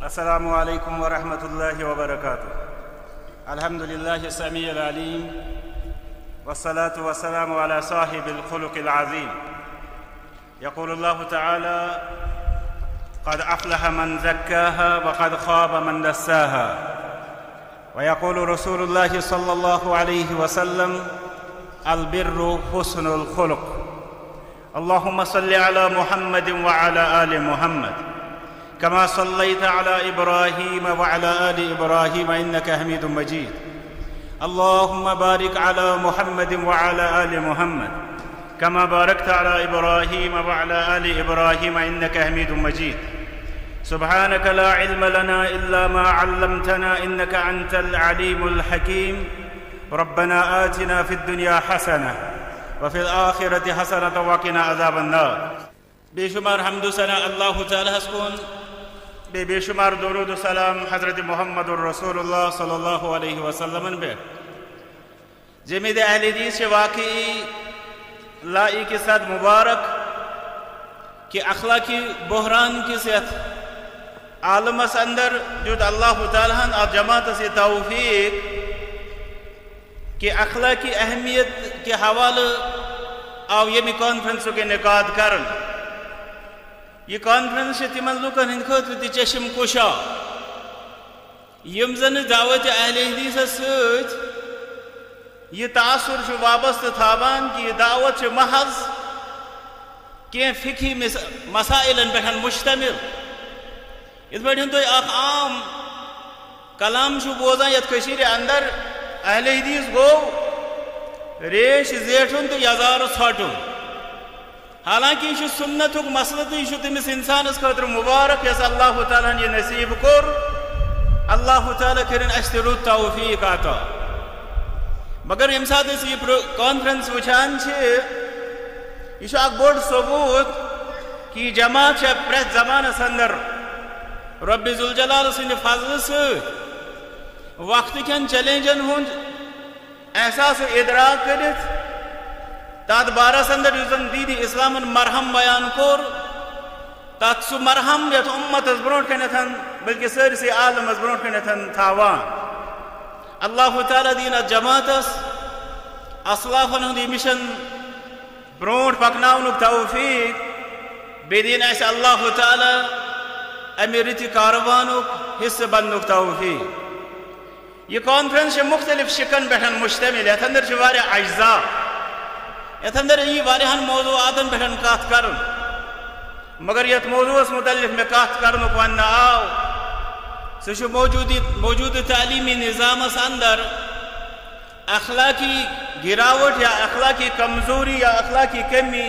السلام عليكم ورحمة الله وبركاته. الحمد لله السميع العليم والصلاة والسلام على صاحب الخلق العظيم. يقول الله تعالى: قد أفلح من زكاها وقد خاب من دساها. ويقول رسول الله صلى الله عليه وسلم: البر حسن الخلق. اللهم صل على محمد وعلى آل محمد كما صليت على إبراهيم وعلى آل إبراهيم إنك حميد مجيد. اللهم بارك على محمد وعلى آل محمد كما باركت على إبراهيم وعلى آل إبراهيم إنك حميد مجيد. سبحانك لا علم لنا إلا ما علمتنا إنك أنت العليم الحكيم. ربنا آتنا في الدنيا حسنة وفي الآخرة حسنة وقنا عذاب النار. بشمار حمد سنة الله تعالى حسكون بشمار درود سلام حضرت محمد رسول اللہ صلی اللہ علیہ وسلم پہ جمید اہل حدیث واقعی لائی کے ساتھ مبارک کہ اخلاقی بحران کی صحت عالم اندر جو اللہ تعالیٰ اور جماعت سے توفیق کہ اخلاقی اہمیت کے حوالے آو یہ کانفرنس کے انعقاد کرن. یہ کانفرنس تمن لوکن ہند خاطر چشم کشا یم زن دعوت اہل حدیث ست یہ تاثر وابستہ تھاوان کہ یہ دعوت محض کی فقہی مسائل پہ مشتمل. اس پہ تھی اخ عام کلام بوزان یت کشیر اندر اہل حدیث گو ریش زیٹھن تو یزار ژھٹن. حالانکہ یہ سنت مسئلہ تو یہ تمس انسانس خاطر مبارک یس اللہ تعالیٰ یہ نصیب کور. اللہ تعالیٰ کرن اس رت توفیق عطا. مگر یم سات یہ کانفرنس وچان یہ اخ بوڑ ثبوت کہ یہ جماعت پریت زمانس اندر رب ذوالجلال سند فضل ست وقت کن چیلنجن ہند احساس ادراک کرت تات بارس اندر یوزن دین اسلام مرہم بیان کور تات سو مرہم یت امت از برونٹ کنتن بلکہ سرسی عالم از برونٹ کنتن تھاوان. اللہ تعالیٰ دین جماعت اسلافن ہندی مشن برونٹ پکناونک توفیق بیدین ایسے اللہ تعالیٰ امی رتی کاروانک حصہ بندک توفیق. یہ کانفرنس مختلف شکن بیٹھن مشتمل یت اندر واریا اجزاء یت اندر یہ واریاہن موضوعاتن پہ کت کرن. مگر یت موضوعس متعلق میں کت کرنک ون آو سہ موجود تعلیمی نظامس اندر اخلاقی گراوٹ یا اخلاقی کمزوری یا اخلاقی کمی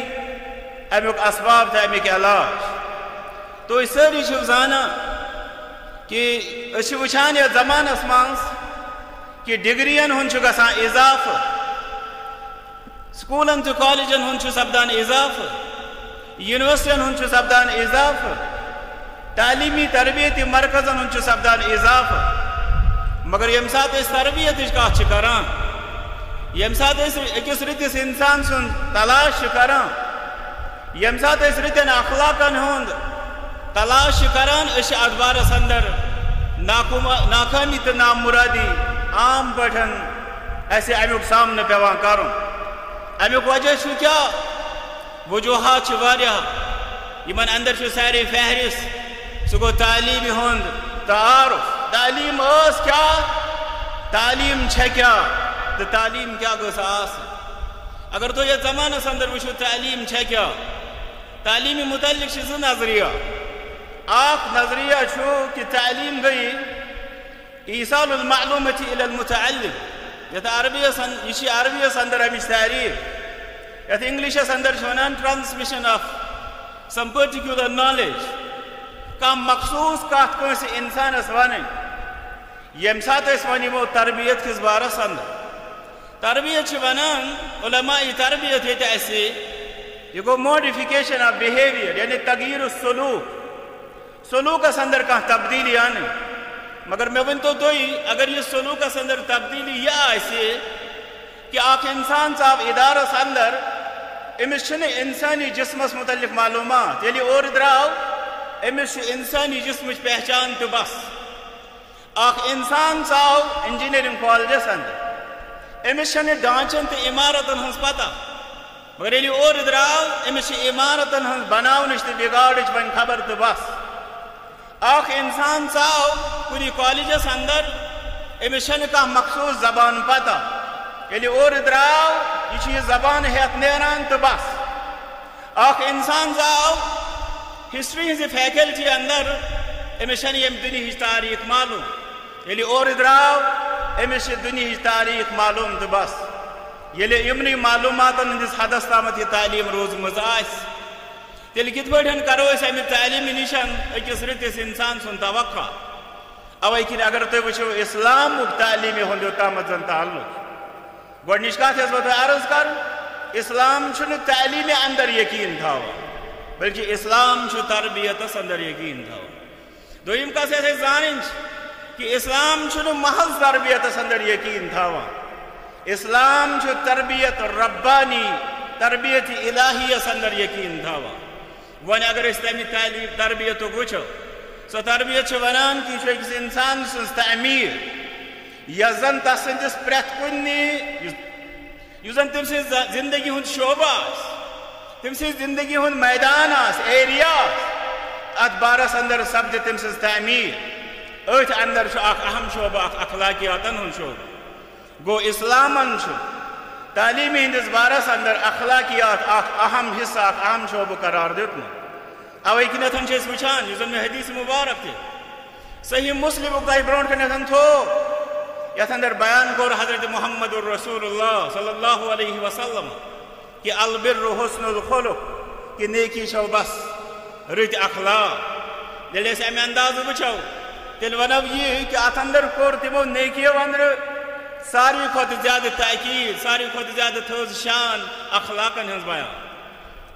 امیک اسباب تو امیک علاج. تو ساری زانا کہ اس وچان یا زمانس مز کہ ڈگرین ہن گژھان اضافہ سکولن تو کالجن ہن سپدان اضافہ یونیورسٹین ہن سپدان اضافہ تعلیمی تربیتی مرکزن ہن سپدان اضافہ. مگر یم سات اس تربیت کت کران یم سات اکس رتس انسان سن تلاش کران یم سات رتن اخلاقن ہند تلاش کران اس ادوارس اندر ناکامی تو نامرادی عام پٹھن ایسے امیک سامنے پیوان کرن. امیک وجہ کیا وجوہات واریاہ یمن اندر ساری فہرست سہ گو تعلیم ہند تعارف. تعلیم اس کیا تعلیم کیا تو تعلیم کیا گوس آس. اگر تو یہ زمانس اندر وچھو تعلیم کیا تعلیمی متعلق زٕ نظریہ. اخ نظریہ کہ تعلیم گئی ایصال المعلومة الى المتعلم یت عربیس اندر امچ تعریف یت انگلشس اندر ونان transmission of some particular knowledge کم مخصوص کت کنس انسانس ون یم سات ونمو تربیت کس بارس اندر. تربیت ونان علماء تربیت یہ گو موڈیفکیشن آف بیہیویئر یعنی تغییر السلوک سلوکس اندر کان تبدیلی آنے. مگر میں ون تو اگر یہ سلوکس اندر تبدیلی یہ آئے کہ اخ انسان صاحب ادارس اندر امس انسانی جسمس متعلق معلومات یلی اور دراو امس انسانی جسمچ پہچان تو بس اخ انسان ژاو انجینئرنگ کالجس اندر امس چھنہ ڈانچن تو عمارتن ہنز پتہ مگر ییٚلہِ اور درٛاو أمِس چھِ عمارتن ہنز بناونٕچ تہٕ بگاڑٕچ وۄنۍ خبر تہٕ بس اخ انسان ژاو کُنہِ کالجس اندر أمِس چھنہٕ کانٛہہ مخصوٗص زبان پتہ ییٚلہِ اور درٛاو یہِ چھُ یہِ زبان ہٮ۪تھ نیران تہٕ بس اخ انسان ژاو ہسٹری ہنزِ فیکلٹی اندر أمِس چھنہٕ ییٚمہِ دُنیہٕچ تاریٖخ معلوٗم ییٚلہِ اور درٛاو أمِس چھِ دُنیہٕچ تاریٖخ معلوٗم تہٕ بس ییٚلہِ یِمنٕے معلوٗماتن ہٕنٛدِس حدس تامتھ یہِ تعلیٖم روٗزمٕژ آسہِ تیٚلہِ کِتھ پٲٹھۍ کرو أسۍ اَمہِ تعلیٖمہِ نِش أکِس رٕتِس اِنسان سُنٛد توقع اوے کِنۍ اگر تُہۍ وٕچھِو اِسلامُک تعلیٖمہِ ہُنٛد یوٚتامتھ زن تعلُق گۄڈنِچ کتھ یۄس بہٕ تۄہہِ عرض کرٕ اسلام چھُنہٕ تعلیٖمہِ اندر یقیٖن تھاوان بلکہِ اسلام چھُ تربیتس اندر یقیٖن تھاوان دوٚیِم کتھ یۄس اَسہِ زانٕنۍ چھِ کہ اسلام چھُنہٕ محض تربیتس اندر یقیٖن تھاوان اسلام چھُ تربیت ربانی تربیت الہیس اندر یقیٖن تھاوان وۄنۍ اگر أسۍ تمہِ تعلیٖم تربیتُک وٕچھو سۄ تربیت چھِ ونان کہ یہِ چھُ أکِس انسان سٕنٛز تعمیٖر یۄس زن تس سٕنٛدِس پرٛٮ۪تھ کُنہِ یُس زن تٔمۍ سٕنٛز زندگی ہُنٛد شعبہٕ آسہِ تٔمۍ سٕنٛز زندگی ہُنٛد میدان آسہِ ایریا آسہِ اتھ بارس اندر سپدِ تٔمۍ سٕنٛز تعمیٖر أتھۍ اندر چھُ اکھ اہم شعبہٕ اکھ اخلاقیاتن ہُنٛد شعبہٕ گو اسلامن چھُ تعلیٖمہِ ہٕنٛدِس بارس اندر اخلاقیات اکھ اہم حصہٕ اکھ اہم شعبہٕ قرار دیُتمُت اوے کِنٮ۪تھ چھِ أسۍ وٕچھان یُس زن مےٚ حدیث مُبارک تہِ صحیح مسلمُک تۄہہِ برونٛٹھ کَنٮ۪تھ تھوٚو یتھ اندر بیان کوٚر حضرت محمد رسول اللہ صلی اللہ علیہ وسلم کہ البر حسن الخلق کہ نیکی چھو بس رٕتۍ اخلاق ییٚلہِ أسۍ امہِ اندازٕ وٕچھو تیٚلہِ ونو یہِ کہ اتھ اندر کوٚر تِمو نیکیو اندرٕ ساروی کھۄتہٕ زیادٕ تاکیٖد ساروی کھۄتہٕ زیادٕ تھٲوز شان اخلاقن ہٕنٛز بیان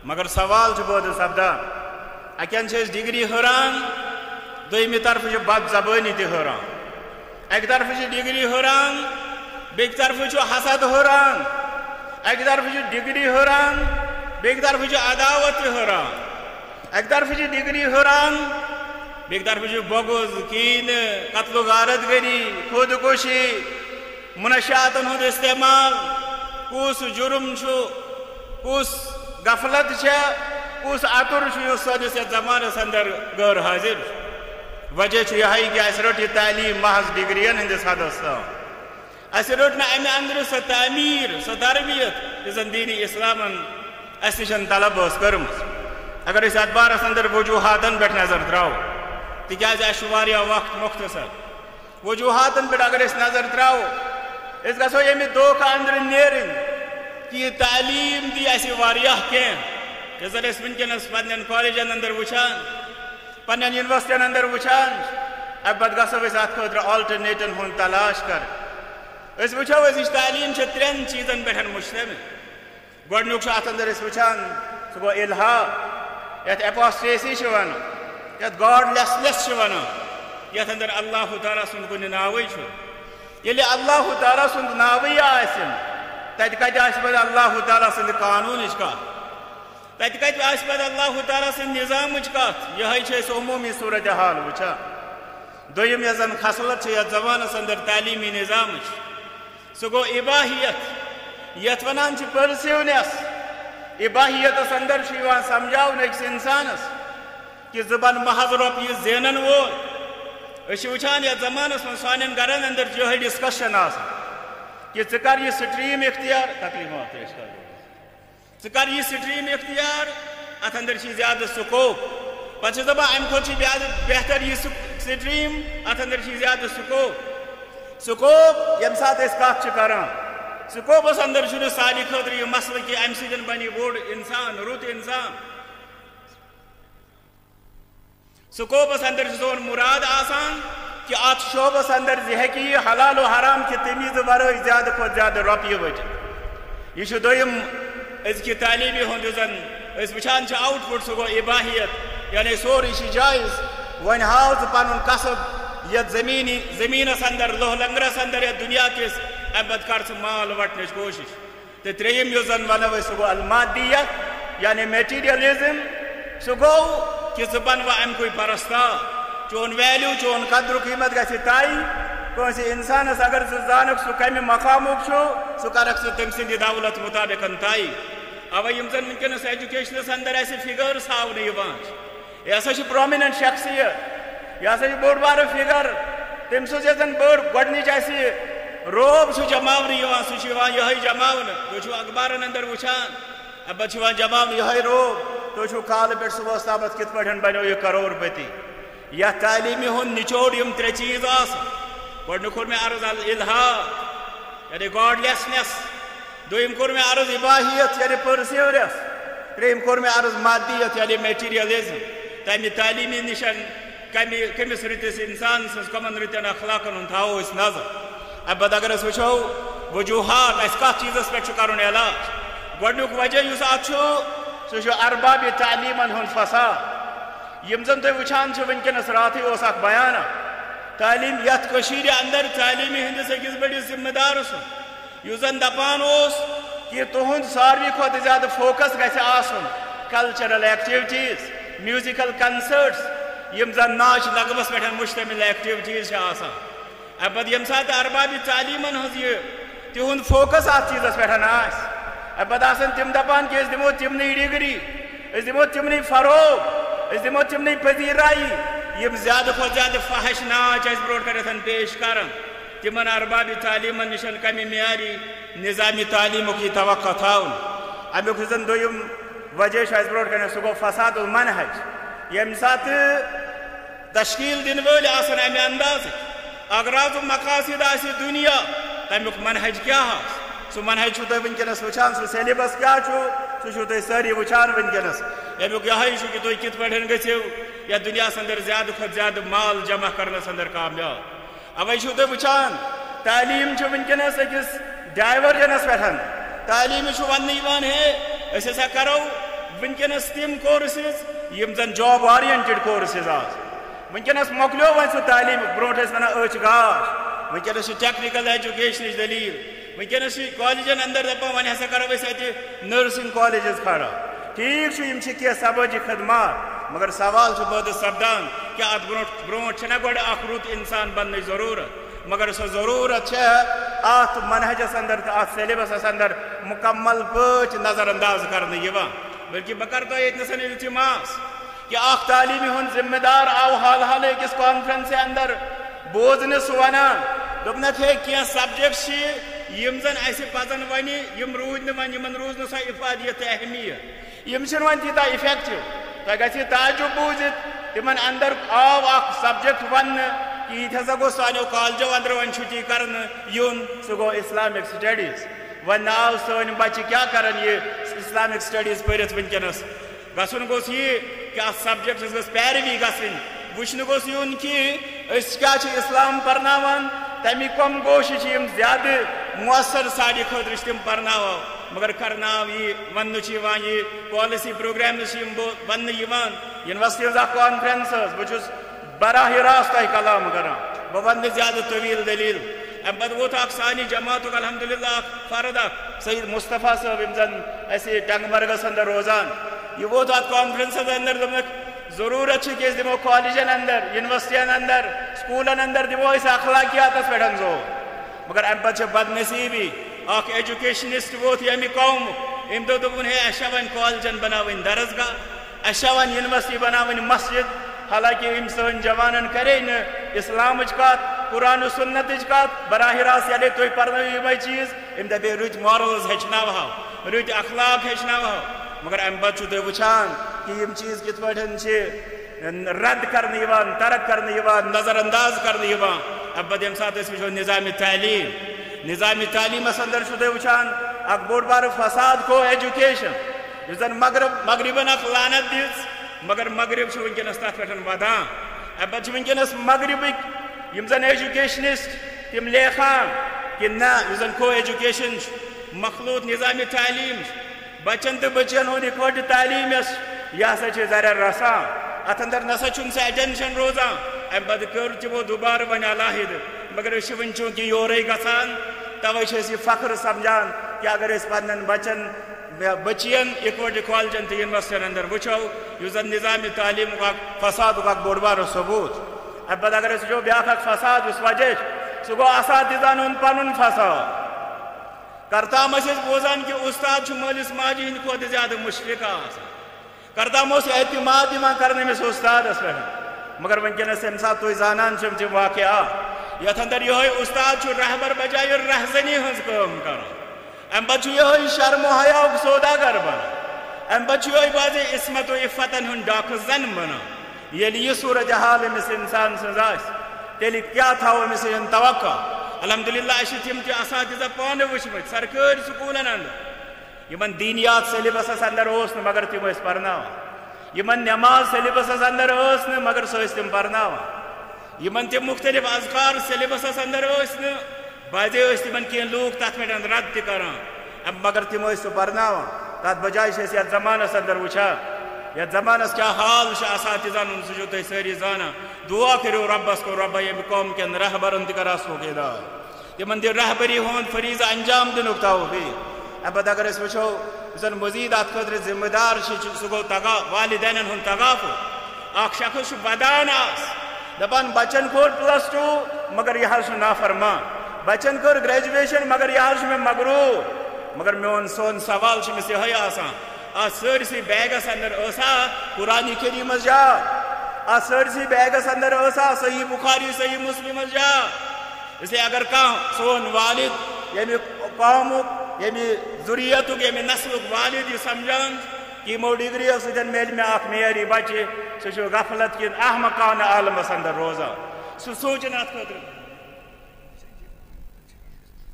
مگر سوال چھُ پٲدٕ سپدان اکٮ۪ن چھِ أسۍ ڈگری ہُران دوٚیمہِ طرفہٕ چھِ بد زبٲنی تہِ ہُران اکہِ طرفہٕ چھِ ڈگری ہُران بیٚکہِ طرفہٕ چھُ حسد ہُران اکہِ طرفہٕ چھِ ڈگری ہُران بیٚکہِ طرفہٕ چھُ عداوت تہِ ہُران اکہِ طرفہٕ چھِ ڈگری ہُران بیٚکہِ طرفہٕ چھُ بغض کیٖنہٕ قتل و غارت گری خودکشی منشیاتن ہُنٛد استعمال کُس جُرم چھُ کُس غفلت چھےٚ کُس اَتُر چھُ یُس سٲنِس یتھ زمانس اندر غٲر حٲضِر چھُ وجہ چھُ یِہوٚے کہ اَسہِ رٔٹ یہِ تعلیٖم محض ڈگرین ہٕنٛدِس حدس تام اَسہِ رٔٹ نہٕ امہِ اندرٕ سۄ تعمیٖر سۄ تربیت یُس زن دیٖنی اسلامن اَسہِ نِش طلب ٲس کٔرمٕژ اگر أسۍ اتھ بارس اندر وجوٗہاتن پٮ۪ٹھ نظر تراوو تِکیازِ اَسہِ چھُ واریاہ وقت مختصر وجوٗہاتن پٮ۪ٹھ اگر أسۍ نظر تراوو أسۍ گژھو ییٚمہِ دھوکہٕ اندرٕ نیرٕنۍ کہ یہِ تعلیٖم دی اَسہِ واریاہ کینٛہہ یۄس زن أسۍ وٕنکیٚنس پننٮ۪ن کالجن اندر وٕچھان پننٮ۪ن یونیورسٹین اندر وٕچھان امہِ پتہٕ گژھو أسۍ اتھ خٲطرٕ آلٹرنیٹن ہُنٛد تلاش کرٕنۍ أسۍ وٕچھو أزِچ تعلیٖم چھِ ترٛٮ۪ن چیٖزن پٮ۪ٹھ مُشتمل گۄڈنیُک چھُ اتھ اندر أسۍ وٕچھان سُہ گوٚو الحاد یتھ اپاسٹیسی چھِ ونان یتھ گاڈ لیسنٮ۪س چھِ ونان یتھ اندر اللہ تعالیٰ سُنٛد کُنہِ ناوٕے چھُ ییٚلہِ اللہ تعالیٰ سُنٛد ناوٕے آسہِ تتہِ کتہِ آسہِ پتہٕ اللہ تعالیٰ سٕنٛدِ قانوٗنٕچ کتھ تتہِ کتہِ آسہِ پتہٕ اللہ تعالیٰ سٕنٛدِ نظامٕچ کتھ یِہوٚے چھِ أسۍ عموٗمی صوٗرتِ حال وٕچھان دوٚیِم یۄس زن خصلت چھِ یتھ زمانس اندر تعلیٖمی نظامٕچ سُہ گوٚو اباہیت یتھ ونان چھِ پٔرسیونٮ۪س اباہیتس اندر چھُ یِوان سمجھاونہٕ أکِس انسانس کہ ژٕ بن محض رۄپیہِ زینن وول أسۍ چھِ وٕچھان یتھ زمانس منٛز سانٮ۪ن گرن اندر چھِ یِہوٚے ڈسکشن آسان کہ ژٕ کر یہِ سٹریٖم اختیار ژٕ کر یہِ سٹریٖم اختیار اتھ اندر چھِ زیادٕ سکوپ پتہٕ چھِ دپان امہِ کھۄتہٕ چھِ زیادٕ بہتر یہِ سٹریٖم اتھ اندر چھِ زیادٕ سکوپ ییٚمہِ ساتہٕ أسۍ کتھ چھِ کران سکوپس اندر چھُنہٕ سانہِ خٲطرٕ یہِ مسلہٕ کہ امہِ سۭتۍ بنہِ بوٚڑ انسان رُت انسان سکوپس اندر چھُ سون مُراد آسان کہ اتھ شعبس اندر زِ ہیٚکہِ یہِ حلال و حرام کہِ تمیٖزٕ ورٲے زیادٕ کھۄتہٕ زیادٕ رۄپیہِ ؤٹِتھ یہِ چھُ دوٚیِم أزکہِ تعلیٖمہِ ہُنٛد یُس زن أسۍ وٕچھان چھِ آوُٹ پُٹ سُہ گوٚو اباہیت یعنی سورُے چھُ جٲیِز وۄنۍ ہاو ژٕ پنُن کسب یتھ زمیٖنس اندر لوہ لنگرس اندر یتھ دُنیا کِس امہِ پتہٕ کر ژٕ مال وٹنٕچ کوٗشش تہٕ ترٛیٚیِم یُس زن ونو أسۍ سُہ گوٚو المادیت یعنی میٹیٖریلزم سُہ گوٚو کہ ژٕ بنوا اَمہِ کُے پرستار چون ویلیو چون قدر قیمت گژھِ تائی کٲنٛسہِ اِنسانس اگر ژٕ زانکھ سُہ کمہِ مقامُک چھُ سُہ کرکھ ژٕ تٔمۍ سٕنٛدِ دولت مُطابق طے اوے یِم زن وٕنکٮ۪نس ایجوکیشنس اندر اَسہِ فِگٲرٕس ہاونہٕ یِوان چھِ یہِ ہسا چھِ پرومِننٹ شخصیت یہِ ہسا چھِ بوٚڑ بارٕ فِگر تٔمۍ سٕنٛز یۄس زن بٔڑ گۄڈنِچ اَسہِ روب چھُ جماونہٕ یِوان سُہ چھُ یِوان یِہوٚے جماونہٕ تُہۍ چھِو اخبارن اندر وٕچھان اَمہِ پتہٕ چھُ یِوان جماونہٕ یِہوٚے روب تُہۍ چھِو کالہٕ پٮ۪ٹھ صُبحس تامتھ کِتھ پٲٹھۍ بنیو یہِ کرور پٔتی یتھ تعلیٖمہِ ہُنٛد نِچوڑ یِم ترٛےٚ چیٖز آسان گۄڈنیُک کوٚر مےٚ عرض الحاد یعنی گاڈلیسنٮ۪س دوٚیِم کوٚر مےٚ عرض اِباہیت یعنی پٔرسیورنس ترٛیٚیِم کوٚر مےٚ عرض مادیت یعنی میٹیٖریلزم تمہِ تعلیٖمی نِش کٔمِس رٕتِس اِنسان سٕنٛز کمن رٕتٮ۪ن اخلاقن ہُنٛد تھاوو أسۍ نظر اَمہِ پتہٕ اگر أسۍ وٕچھو وجوٗہات اَسہِ کتھ چیٖزس پٮ۪ٹھ چھُ کرُن علاج گۄڈنیُک وجہ یُس اتھ چھُ سُہ چھُ اربابِ تعلیٖمن ہُنٛد فساد یِم زن تُہۍ وٕچھان چھِو وٕنکٮ۪نس راتھٕے اوس اکھ بیان اکھ تعلیٖم یتھ کٔشیٖرِ اندر تعلیٖمہِ ہٕنٛدِس أکِس بٔڑِس ذمہٕ دار سُنٛد یُس زن دپان اوس کہ تُہُنٛد ساروی کھۄتہٕ زیادٕ فوکس گژھِ آسُن کلچرل ایکٹیوٹیٖز میوٗزِکل کنسٲرٹس یِم زن ناچ نغمس پٮ۪ٹھ مُشتمل ایکٹیوٹیٖز چھِ آسان اَمہِ پتہٕ ییٚمہِ ساتہٕ اربابِ تعلیٖمن ہٕنٛز یہِ تِہُنٛد فوکس اتھ چیٖزس پٮ۪ٹھ آسہِ اَمہِ پتہٕ آسن تِم دپان کہ أسۍ دِمو تِمنٕے ڈگری أسۍ دِمو تِمنٕے فروغ أسۍ دِمو تِمنٕے پذیٖرایی یِم زیادٕ کھۄتہٕ زیادٕ فحش ناچ اَسہِ برونٛٹھ کٔنٮ۪تھ پیش کران تِمن اربابِ تعلیٖمن نِش کمہِ معیاری نظامِ تعلیٖمُک یہِ توقع تھاوُن امیُک یُس زن دوٚیِم وجہ چھُ اَسہِ برونٛٹھ کٔنٮ۪تھ سُہ گوٚو فساد المنہج ییٚمہِ ساتہٕ تشکیٖل دِنہٕ وٲلۍ آسن امہِ اندازٕکۍ اغراض و مقاصد آسہِ دُنیا تمیُک منہج کیٛاہ آسہِ سُہ منہج چھُو تُہۍ وٕنکٮ۪نس وٕچھان سُہ سیلبس کیٛاہ چھُ سُہ چھُو تُہۍ سٲری وٕچھان وٕنکٮ۪نس امیُک یِہوٚے چھُ کہ تُہۍ کِتھ پٲٹھۍ گٔژھِو یتھ دُنیاہس اندر زیادٕ کھۄتہٕ زیادٕ مال جمع کرنس اندر کامیاب اوے چھُو تُہۍ وٕچھان تعلیٖم چھِ وٕنکٮ۪نس أکِس ڈایورجنس پٮ۪ٹھ تعلیٖمہِ چھُ وننہٕ یِوان ہے أسۍ ہسا کرو وٕنکٮ۪نس تِم کورسز یِم زن جاب اورینٹڈ کورسز آسہٕ وٕنکٮ۪نس مۄکلیو وۄنۍ سُہ تعلیٖم برونٛٹھ ٲسۍ ونان أچھ گاش وٕنکٮ۪نس چھِ ٹیکنِکل ایجوکیشنٕچ دٔلیٖل وٕنکٮ۪نس چھِ کالجن اندر دپان وۄنۍ ہسا کرو أسۍ اتہِ نٔرسِنٛگ کالجز کھڑا ٹھیٖک چھُ یِم چھِ کینٛہہ سمٲجی خدمات مگر سوال چھُ پٲدٕ سپدان کہِ اتھ برونٛٹھ چھِنہ گۄڈٕ اکھ رُت انسان بننٕچ ضروٗرت مگر سۄ ضروٗرت چھےٚ اتھ منہجس اندر تہٕ اتھ سیلبسس اندر مکمل پٲٹھۍ نظر انداز کرنہٕ یِوان بلکہِ بہٕ کرٕ تۄہہِ ییٚتنس التماس کہ اکھ تعلیٖمہِ ہُنٛد ذمہٕ دار آو حال حالٕے أکِس کانفرنسہِ اندر بوزنہِ سُہ ونان دوٚپنکھ ہے کینٛہہ سبجکٹس چھِ یِم زن اَسہِ پزن وۄنۍ یِم روٗدۍ نہٕ وۄنۍ یِمن روٗز نہٕ سۄ اِفادیت تہٕ اہمیت یِم چھِنہٕ وۄنۍ تیٖتیٛاہ اِفیکٹِو تۄہہِ گژھِ تعجب بوٗزِتھ تِمن اندر آو اکھ سبجکٹ وننہٕ کہ یہِ تہِ ہسا گوٚژھ سانیو کالجو اندر وۄنۍ چھُٹی کرنہٕ یُن سُہ گوٚو اسلامک سٹڈیٖز وۄنۍ نہٕ آو سٲنۍ بچہِ کیٛاہ کرن یہِ اسلامک سٹڈیٖز پٔرِتھ وٕنکٮ۪نس گژھُن گوٚژھ یہِ کہ اتھ سبجکٹس گٔژھ پیروی گژھٕنۍ وٕچھنہٕ گوٚژھ یُن کہ أسۍ کیٛاہ چھِ اسلام پرناوان تمِکۍ کۄم گوشہِ چھِ یِم زیادٕ مۄثر سانہِ خٲطرٕ چھِ تِم پرناوان مگر کرناو یہِ وننہٕ چھُ یِوان یہِ پالسی پروگرامز چھِ یِم وننہٕ یِوان یونیورسٹی ہٕنٛز اکھ کانفرنس ٲس بہٕ چھُس براہ راست تۄہہِ کلام کران بہٕ ونہٕ نہٕ زیادٕ طویٖل دٔلیٖل امہِ پتہٕ ووت اکھ سانہِ جماعتُک الحمدُاللہ اکھ فرد اکھ سعید مصطفیٰ صٲب یِم زن اَسہِ ٹنٛگہٕ مرگس اندر روزان یہِ ووت اتھ کانفرنسس اندر دوٚپنکھ ضروٗرت چھِ کہ أسۍ دِمو کالجن اندر یونیورسٹین اندر سکوٗلن اندر دِمو أسۍ اخلاقیاتس پٮ۪ٹھ زور مگر امہِ پتہٕ چھِ بدنصیٖبی اکھ ایجوکیشنسٹ ووت ییٚمہِ قومُک أمۍ دوٚپُن ہے اَسہِ چھا وۄنۍ کالجن بناوٕنۍ درسگاہ اَسہِ چھا وۄنۍ یونیورسٹی بناوٕنۍ مسجد حالانکہ أمۍ سٲنۍ جوانن کرے نہٕ اسلامٕچ کتھ قرآن و سنتٕچ کتھ براہ راست ییٚلے تُہۍ پرنٲیِو یِمے چیٖز أمۍ دپے رٕتۍ مارلز ہیٚچھناوہو رٕتۍ اخلاق ہیٚچھناوہو مگر امہِ پتہٕ چھُو تُہۍ وٕچھان کہ یِم چیٖز کِتھ پٲٹھۍ چھِ رد کرنہٕ یِوان ترک کرنہٕ یِوان نظر انداز کرنہٕ یِوان امہِ پتہٕ ییٚمہِ ساتہٕ أسۍ وٕچھو نظامِ تعلیٖمس اندر چھُو تُہۍ وٕچھان اکھ بوٚڑ بارٕ فساد گوٚو ایجوکیشن یُس زن مغربن اکھ لعنت دِژ مگر مغرب چھُ وٕنکٮ۪نس تتھ پٮ۪ٹھ ودان امہِ پتہٕ چھِ وٕنکٮ۪نس مغربٕکۍ یِم زن ایجوکیشنسٹ تِم لیکھان کہ نہ یُس زن کو ایجوکیشن چھُ مخلوط نظامِ تعلیٖم چھُ بچن تہٕ بچین ہُنٛد اِکوٹہٕ تعلیٖم یۄس یہِ ہسا چھِ زرٮ۪ر رسان اتھ اندر نسا چھُنہٕ سُہ ایٹینشن روزان امہِ پتہٕ کٔر تِمو دُبارٕ وۄنۍ علاحدٕ مگر أسۍ چھِ وٕنۍ چوٗنٛکہِ یورے گژھان توے چھِ أسۍ یہِ فخر سمجھان کہ اگر أسۍ پننٮ۪ن بچن بچین اِکوٹہٕ کالجن تہٕ یونیورسٹین اندر وٕچھو زن نظام تعلیم کا فساد کا بوڑ بار ثبوت اب پتہ اگر اس جو بیاکھ فساد اس وجہ سہ گو اساتذہ پن فساد کرتام بوزان کہ استاد مالس ماجہ ہند کھت زیادہ مشفق کرتام اعتماد کرنے میں استاد پہ مگر ونکس یم سات تھی زانان تم واقعہ یت اندر یہ استاد رہبر بجائے رہزنی ہز کام کر ام پتہ یہ شرم و حیا سوداگر بنا ام پتہ یہ باز عصمت و عفتن ہند ڈاکہ زن بنا یل یہ صورتحال امس انسان سن تیل کیا تھا امس توقع الحمدللہ تم تہ اساتذہ پانے وچمت سرکاری سکولن اندر یمن دینیات سیلبسس اندر مگر تم پرناوان یمن نماز سیلبسس اندر مگر سہ تم پرناوان یمن تم مختلف اذکار سیلبسس اندر بعضے تمن کی لوگ تک پہ رد تہ کران مگر تم سہ پرناوان تر بجائے یت زمانس اندر وچھان یت زمانس کیا حال اساتذہ سہ تھی ساری زانا دعا کرو ربس کو رب یم قوم کن رہبرن تہ کرا سو ہدایت تمن دِ رہبری ہند فریضہ انجام دنک توفیق پتہ اگر وچھو زن مزید ات خاطر ذمہ دار سہ گو والدین ہند تغافل اخ شخص ودان دپان بچن کور +2 مگر یہ نافرمان بچن کر گریجویشن مگر یہ میں مغرور مگر میون سون سوال مس یہ آسان سرسی بیگس اندر قرآن کریم یاد سرسی بیگس اندر صحیح بخاری صحیح مسلم یاد اس لیے اگر کان سون والد یعنی قومک یعنی ذریتک یعنی نسلک والد یہ سمجھان کہ مو ڈگری سن میل میں اخ معیاری بچے سہ غفلت کن احمقانہ عالمس اندر روزان سہ سوچن ات خاطر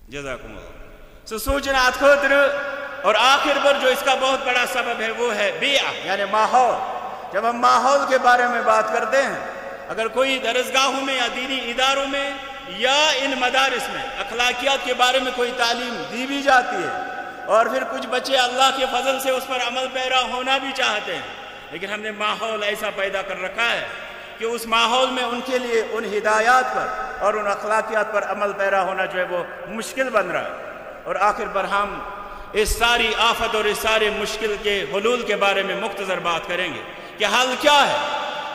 جزاکم اللہ سہ سوچن ات خاطر اور آخر پر جو اس کا بہت بڑا سبب ہے وہ ہے بیعہ یعنی ماحول جب ہم ماحول کے بارے میں بات کرتے ہیں اگر کوئی درسگاہوں میں یا دینی اداروں میں یا ان مدارس میں اخلاقیات کے بارے میں کوئی تعلیم دی بھی جاتی ہے اور پھر کچھ بچے اللہ کے فضل سے اس پر عمل پیرا ہونا بھی چاہتے ہیں لیکن ہم نے ماحول ایسا پیدا کر رکھا ہے کہ اس ماحول میں ان کے لیے ان ہدایات پر اور ان اخلاقیات پر عمل پیرا ہونا جو ہے وہ مشکل بن رہا ہے اور آخر پر ہم اس ساری آفت اور اس سارے مشکل کے حلول کے بارے میں مختصر بات کریں گے کہ حل کیا ہے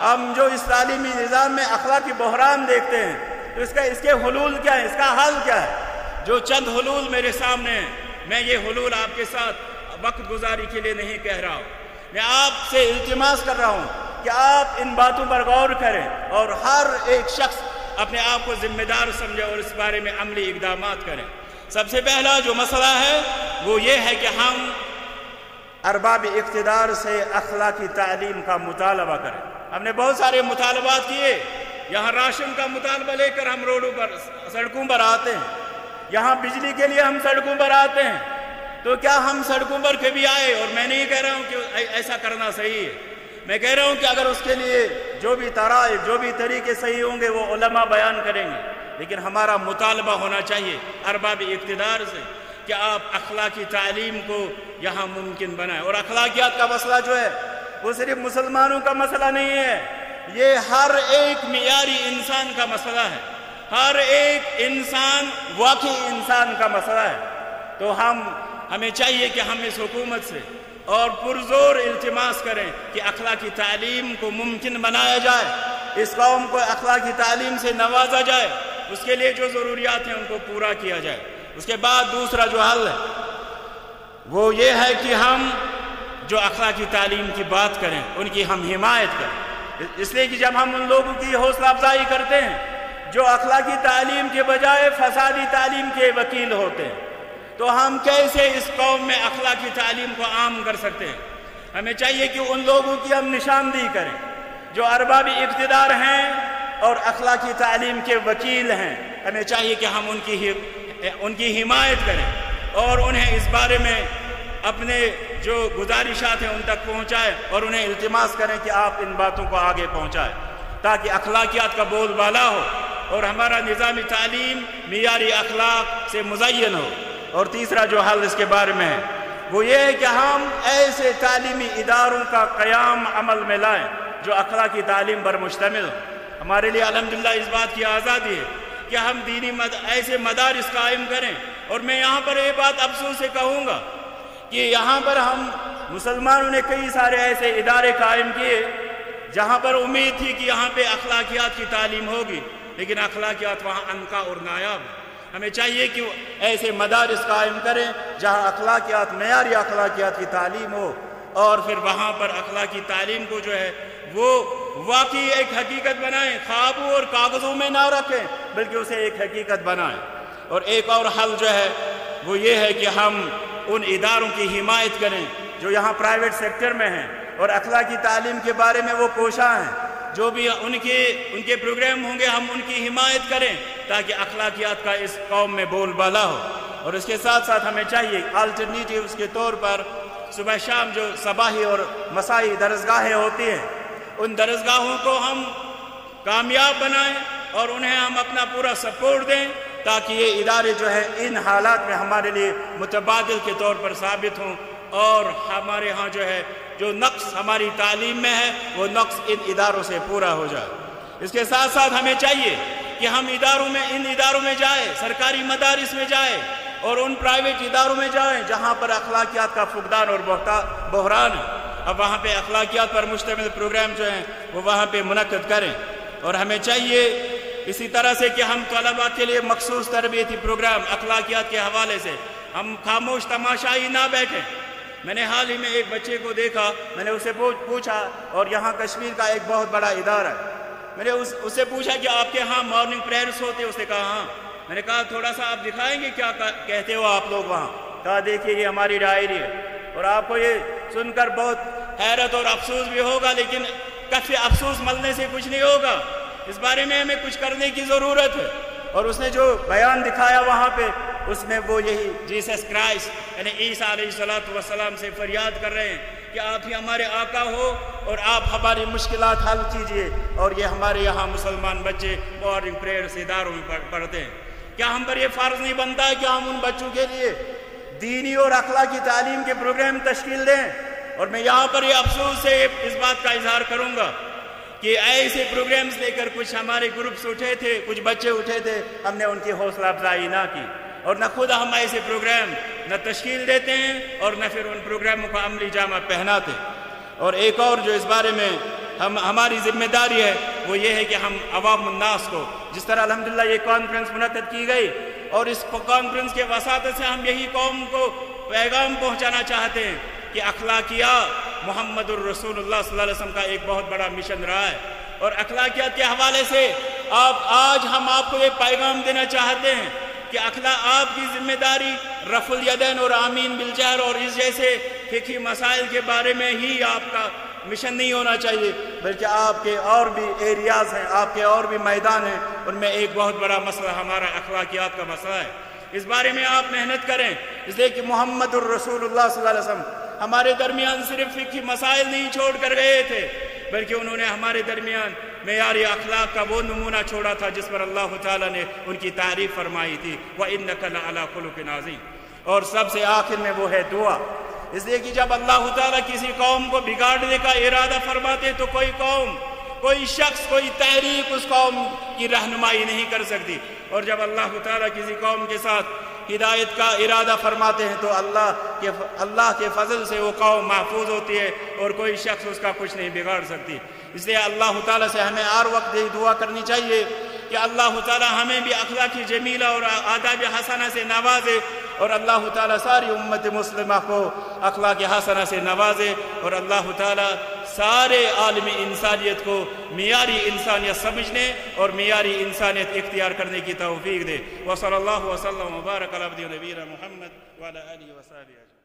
ہم جو اس تعلیمی نظام میں اخلاقی بحران دیکھتے ہیں تو اس کے حلول کیا ہے اس کا حل کیا ہے جو چند حلول میرے سامنے ہیں میں یہ حلول آپ کے ساتھ وقت گزاری کے لیے نہیں کہہ رہا ہوں میں آپ سے التماس کر رہا ہوں کہ آپ ان باتوں پر غور کریں اور ہر ایک شخص اپنے آپ کو ذمہ دار سمجھے اور اس بارے میں عملی اقدامات کریں سب سے پہلا جو مسئلہ ہے وہ یہ ہے کہ ہم ارباب اقتدار سے اخلاقی تعلیم کا مطالبہ کریں ہم نے بہت سارے مطالبات کیے یہاں راشن کا مطالبہ لے کر ہم روڈوں پر سڑکوں پر آتے ہیں یہاں بجلی کے لیے ہم سڑکوں پر آتے ہیں تو کیا ہم سڑکوں پر کبھی آئے اور میں نہیں کہہ رہا ہوں کہ ایسا کرنا صحیح ہے میں کہہ رہا ہوں کہ اگر اس کے لیے جو بھی طرائق جو بھی طریقے صحیح ہوں گے وہ علماء بیان کریں گے لیکن ہمارا مطالبہ ہونا چاہیے ارباب اقتدار سے کہ آپ اخلاقی تعلیم کو یہاں ممکن بنائیں اور اخلاقیات کا مسئلہ جو ہے وہ صرف مسلمانوں کا مسئلہ نہیں ہے یہ ہر ایک معیاری انسان کا مسئلہ ہے ہر ایک انسان واقعی انسان کا مسئلہ ہے تو ہمیں چاہیے کہ ہم اس حکومت سے اور پرزور التماس کریں کہ اخلاقی تعلیم کو ممکن بنایا جائے اس قوم کو اخلاقی تعلیم سے نوازا جائے اس کے لیے جو ضروریات ہیں ان کو پورا کیا جائے اس کے بعد دوسرا جو حل ہے وہ یہ ہے کہ ہم جو اخلاقی تعلیم کی بات کریں ان کی ہم حمایت کریں اس لیے کہ جب ہم ان لوگوں کی حوصلہ افزائی کرتے ہیں جو اخلاقی تعلیم کے بجائے فسادی تعلیم کے وکیل ہوتے ہیں تو ہم کیسے اس قوم میں اخلاقی تعلیم کو عام کر سکتے ہیں ہمیں چاہیے کہ ان لوگوں کی ہم نشاندہی کریں جو ارباب اقتدار ہیں اور اخلاقی تعلیم کے وکیل ہیں ہمیں چاہیے کہ ہم ان کی حمایت کریں اور انہیں اس بارے میں اپنے جو گزارشات ہیں ان تک پہنچائیں اور انہیں التماس کریں کہ آپ ان باتوں کو آگے پہنچائیں تاکہ اخلاقیات کا بول بالا ہو اور ہمارا نظام تعلیم معیاری اخلاق سے مزین ہو اور تیسرا جو حل اس کے بارے میں ہے وہ یہ ہے کہ ہم ایسے تعلیمی اداروں کا قیام عمل میں لائیں جو اخلاقی تعلیم پر مشتمل ہو ہمارے لیے الحمدللہ اس بات کی آزادی ہے کہ ہم دینی ایسے مدارس قائم کریں اور میں یہاں پر یہ بات افسوس سے کہوں گا کہ یہاں پر ہم مسلمانوں نے کئی سارے ایسے ادارے قائم کیے جہاں پر امید تھی کہ یہاں پہ اخلاقیات کی تعلیم ہوگی، لیکن اخلاقیات وہاں انکا اور نایاب ہے۔ ہمیں چاہیے کہ ایسے مدارس قائم کریں جہاں اخلاقیات، معیاری اخلاقیات کی تعلیم ہو، اور پھر وہاں پر اخلاقی تعلیم کو جو ہے وہ واقعی ایک حقیقت بنائیں، خوابوں اور کاغذوں میں نہ رکھیں بلکہ اسے ایک حقیقت بنائیں۔ اور ایک اور حل جو ہے وہ یہ ہے کہ ہم ان اداروں کی حمایت کریں جو یہاں پرائیویٹ سیکٹر میں ہیں اور اخلاقی تعلیم کے بارے میں وہ کوشاں ہیں، جو بھی ان کے پروگرام ہوں گے ہم ان کی حمایت کریں تاکہ اخلاقیات کا اس قوم میں بول بالا ہو۔ اور اس کے ساتھ ساتھ ہمیں چاہیے الٹرنیٹیوز کے طور پر صبح شام جو صباحی اور مسائی درسگاہیں ہوتی ہیں، ان درسگاہوں کو ہم کامیاب بنائیں اور انہیں ہم اپنا پورا سپورٹ دیں تاکہ یہ ادارے جو ہے ان حالات میں ہمارے لیے متبادل کے طور پر ثابت ہوں، اور ہمارے ہاں جو ہے جو نقص ہماری تعلیم میں ہے وہ نقص ان اداروں سے پورا ہو جائے۔ اس کے ساتھ ساتھ ہمیں چاہیے کہ ہم ان اداروں میں جائیں، سرکاری مدارس میں جائیں اور ان پرائیویٹ اداروں میں جائیں جہاں پر اخلاقیات کا فقدان اور بحران ہے۔ اب وہاں پہ اخلاقیات پر مشتمل پروگرام جو ہیں وہ وہاں پہ منعقد کریں، اور ہمیں چاہیے اسی طرح سے کہ ہم طلباء کے لیے مخصوص تربیتی پروگرام اخلاقیات کے حوالے سے ہم خاموش تماشائی نہ بیٹھیں۔ میں نے حال ہی میں ایک بچے کو دیکھا، میں نے اسے پوچھا، اور یہاں کشمیر کا ایک بہت بڑا ادارہ ہے، میں نے اس سے پوچھا کہ آپ کے ہاں مارننگ پریئرز ہوتے؟ اس نے کہا ہاں۔ میں نے کہا تھوڑا سا آپ دکھائیں گے کیا کہتے ہو آپ لوگ وہاں؟ کہا دیکھیے یہ ہماری ڈائری ہے، اور آپ کو یہ سن کر بہت حیرت اور افسوس بھی ہوگا، لیکن کف افسوس ملنے سے کچھ نہیں ہوگا، اس بارے میں ہمیں کچھ کرنے کی ضرورت ہے۔ اور اس نے جو بیان دکھایا وہاں پہ، اس میں وہ یہی جیسس کرائسٹ یعنی عیسیٰ علیہ السلام سے فریاد کر رہے ہیں کہ آپ ہی ہمارے آقا ہو اور آپ ہماری مشکلات حل کیجئے۔ اور یہ ہمارے یہاں مسلمان بچے مارننگ پریئرز اداروں میں پڑھتے ہیں، کیا ہم پر یہ فرض نہیں بنتا ہے کہ ہم ان بچوں کے لیے دینی اور اخلاقی تعلیم کے پروگرام تشکیل دیں؟ اور میں یہاں پر یہ افسوس سے اس بات کا اظہار کروں گا کہ ایسے پروگرامز لے کر کچھ ہمارے گروپس اٹھے تھے، کچھ بچے اٹھے تھے، ہم نے ان کی حوصلہ افزائی نہ کی، اور نہ خود ہم ایسے پروگرام نہ تشکیل دیتے ہیں اور نہ پھر ان پروگراموں کو عملی جامہ پہناتے۔ اور ایک اور جو اس بارے میں ہماری ذمہ داری ہے وہ یہ ہے کہ ہم عوام الناس کو، جس طرح الحمدللہ یہ کانفرنس منعقد کی گئی، اور اس کانفرنس کے وساطت سے ہم یہی قوم کو پیغام پہنچانا چاہتے ہیں کہ اخلاقیات محمد الرسول اللہ صلی اللہ علیہ وسلم کا ایک بہت بڑا مشن رہا ہے، اور اخلاقیات کے حوالے سے آج ہم آپ کو یہ پیغام دینا چاہتے ہیں کہ آپ کی ذمہ داری رفع الیدین اور آمین بالجہر اور اس جیسے فقہی مسائل کے بارے میں ہی آپ کا مشن نہیں ہونا چاہیے، بلکہ آپ کے اور بھی ایریاز ہیں، آپ کے اور بھی میدان ہیں، ان میں ایک بہت بڑا مسئلہ ہمارا اخلاقیات کا مسئلہ ہے۔ اس بارے میں آپ محنت کریں، اس لیے کہ محمد الرسول اللہ صلی اللہ علیہ وسلم ہمارے درمیان صرف فقہی مسائل نہیں چھوڑ کر گئے تھے، بلکہ انہوں نے ہمارے درمیان معیاری اخلاق کا وہ نمونہ چھوڑا تھا جس پر اللہ تعالیٰ نے ان کی تعریف فرمائی تھی، وَإِنَّكَ لَعَلَىٰ خُلُقٍ عَظِيمٍ۔ اور سب سے آخر میں وہ ہے دعا، اس لیے کہ جب اللہ تعالیٰ کسی قوم کو بگاڑنے کا ارادہ فرماتے تو کوئی قوم، کوئی شخص، کوئی تحریک اس قوم کی رہنمائی نہیں کر سکتی، اور جب اللہ تعالیٰ کسی قوم کے ساتھ ہدایت کا ارادہ فرماتے ہیں تو اللہ کے فضل سے وہ قوم محفوظ ہوتی ہے اور کوئی شخص اس کا کچھ نہیں بگاڑ سکتی۔ اس لیے اللہ تعالیٰ سے ہمیں ہر وقت یہ دعا کرنی چاہیے کہ اللہ تعالیٰ ہمیں بھی اخلاقی جمیلہ اور آداب حسنہ سے نوازے، اور اللہ تعالیٰ ساری امت مسلمہ کو اخلاق حسنہ سے نوازے، اور اللہ تعالیٰ سارے عالم انسانیت کو معیاری انسانیت سمجھنے اور معیاری انسانیت اختیار کرنے کی توفیق دے۔ وصلی اللہ وسلم وبارک علی عبدہ نبینا محمد وعلی آلہ وصحبہ اجمعین۔